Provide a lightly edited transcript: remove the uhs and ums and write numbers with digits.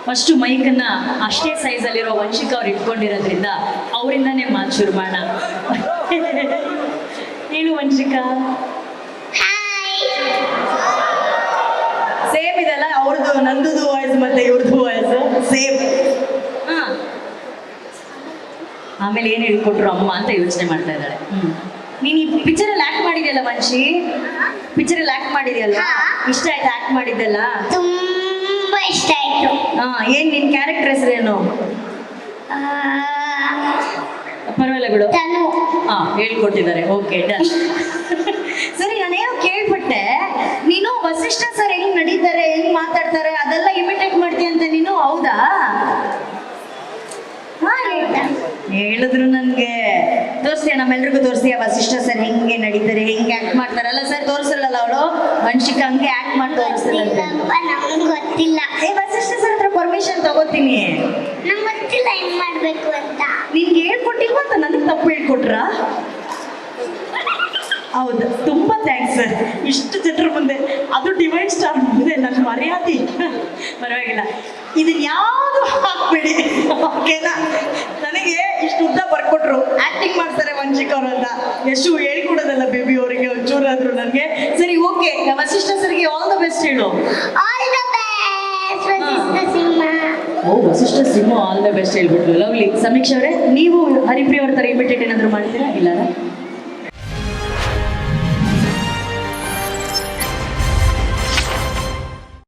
First ಮೈಕನ್ನ ಅಷ್ಟೇ ಸೈಜಲ್ಲಿರೋ ವಂಶಿಕ ಅವ್ರು ಇಟ್ಕೊಂಡಿರೋದ್ರಿಂದ ಅವರಿಂದಾನೇ ಮಾತು ಶುರು ಮಾಡೋಣ. ಹೇಳು ವಂಶಿಕಾ. ಸೇಮ್ ಇದೆಲ್ಲ, ಅವ್ರದ್ದು ನಂದು ವಾಯ್ಸ್ ಮತ್ತೆ ಇವ್ರದ್ದು ವಾಯ್ಸ್ ಸೇಮ್. ಆಮೇಲೆ ಏನು ಹೇಳ್ಕೊಟ್ರು ಅಮ್ಮ ಅಂತ ಯೋಚನೆ ಮಾಡ್ತಾ ಇದ್ದಾಳೆ. ನೀನು ಈ ಪಿಕ್ಚರಲ್ಲಿ ಆಕ್ಟ್ ಮಾಡಿದ್ಯಲ್ಲ ವಂಶಿ, ಪಿಕ್ಚರಲ್ಲಿ ಆಕ್ಟ್ ಮಾಡಿದ್ಯಲ್ಲ, ಇಷ್ಟ ಆಯ್ತು ಆಕ್ಟ್ ಮಾಡಿದ್ದಲ್ಲ? ತುಂಬಾ ಇಷ್ಟ ಆಯ್ತು. ಏನ್ ನಿನ್ ಕ್ಯಾರೆಕ್ಟರ್ ಹೆಸರೇನು? ಪರವಾಗಿಲ್ಲ ಬಿಡು. ಹೇಳ್ಕೊಟ್ಟಿದ್ದಾರೆ. Okay done. ಸರಿ, ನಾನೇನೋ ಕೇಳ್ಪಟ್ಟೆ, ನೀನು ವಸಿಷ್ಠ ಸರ್ ಹೆಂಗ್ ನಡೀತಾರೆ, ಹೆಂಗ್ ಮಾತಾಡ್ತಾರೆ ಅದೆಲ್ಲ ಇಮಿಟೇಟ್ ಮಾಡ್ತೀಯಂತೆ ನೀನು, ಹೌದಾ? ಹೇಳಿದ್ರು ನನ್ಗೆ. ತೋರಿಸ್ತೀಯ, ನಮ್ಮೆಲ್ರಿಗೂ ತೋರಿಸ್ತೀಯ ವಸಿಷ್ಠ ಸರ್ ಹೆಂಗೆ ನಡೀತಾರೆ, ಹೆಂಗೆ ಆಕ್ಟ್ ಮಾಡ್ತಾರಲ್ಲ? ಸರ್ ತೋರಿಸಲ್ಲ ಅವಳು, ವಂಶಿಕಾ ಹಂಗೆ ಆಕ್ಟ್ ಮಾಡಿ ತೋರಿಸ್ತಾಳೆ. ಗೊತ್ತಿಲ್ಲ. ವಸಿಷ್ಠ ಸರ್ ಹತ್ರ ಪರ್ಮಿಷನ್ ತಗೋತೀನಿ. ನಂಗೆ ಗೊತ್ತಿಲ್ಲ ಹೆಂಗ್ ಮಾಡ್ಬೇಕು ಅಂತ. ನಿನ್ಗೆ ಹೇಳ್ಕೊಟ್ಟಿಲ್ವಾ ಅಂತ ನನಗೆ ತಪ್ಪು ಹೇಳ್ಕೊಟ್ರಾ? ಹೌದು, ತುಂಬಾ ಥ್ಯಾಂಕ್ಸ್ ಸರ್. ಇಷ್ಟು ಜನರ ಮುಂದೆ, ಅದು ಡಿವೈನ್ ಸ್ಟಾರ್ ಮುಂದೆ ನನ್ನ ಮರ್ಯಾದೆ. ಪರವಾಗಿಲ್ಲ, ಇದನ್ನ ಯಾವುದು ಹಾಕ್ಬೇಡಿ, ಓಕೆನಾ? ನನಗೆ ಇಷ್ಟು ಉದ್ದ ಬರ್ಕೊಟ್ರು, ಆಕ್ಟಿಂಗ್ ಮಾಡ್ತಾರೆ ವಂಶಿಕ್ ಅವರು ಅಂತ. ಎಷ್ಟು ಹೇಳಿಕೊಡೋದಲ್ಲ ಬೇಬಿ ಅವರಿಗೆ ಒಂಚೂರಾದ್ರು ನನಗೆ. ಸರಿ, ಓಕೆ, ವಸಿಷ್ಠ ಸರ್ಗೆ ಆಲ್ ದ ಬೆಸ್ಟ್ ಹೇಳು. All the best Vasishta Simha. ಓ, Vasishta Simha all the best ಹೇಳ್ಬಿಟ್ರು. ಲವ್ಲಿ. ಸಮೀಕ್ಷಾ ಅವರೇ, ನೀವು ಹರಿಪ್ರಿಯ ಅವ್ರ ಥರ ಇಮಿಟೇಟ್ ಏನಾದರೂ ಮಾಡ್ತೀರಾ? ಇಲ್ಲ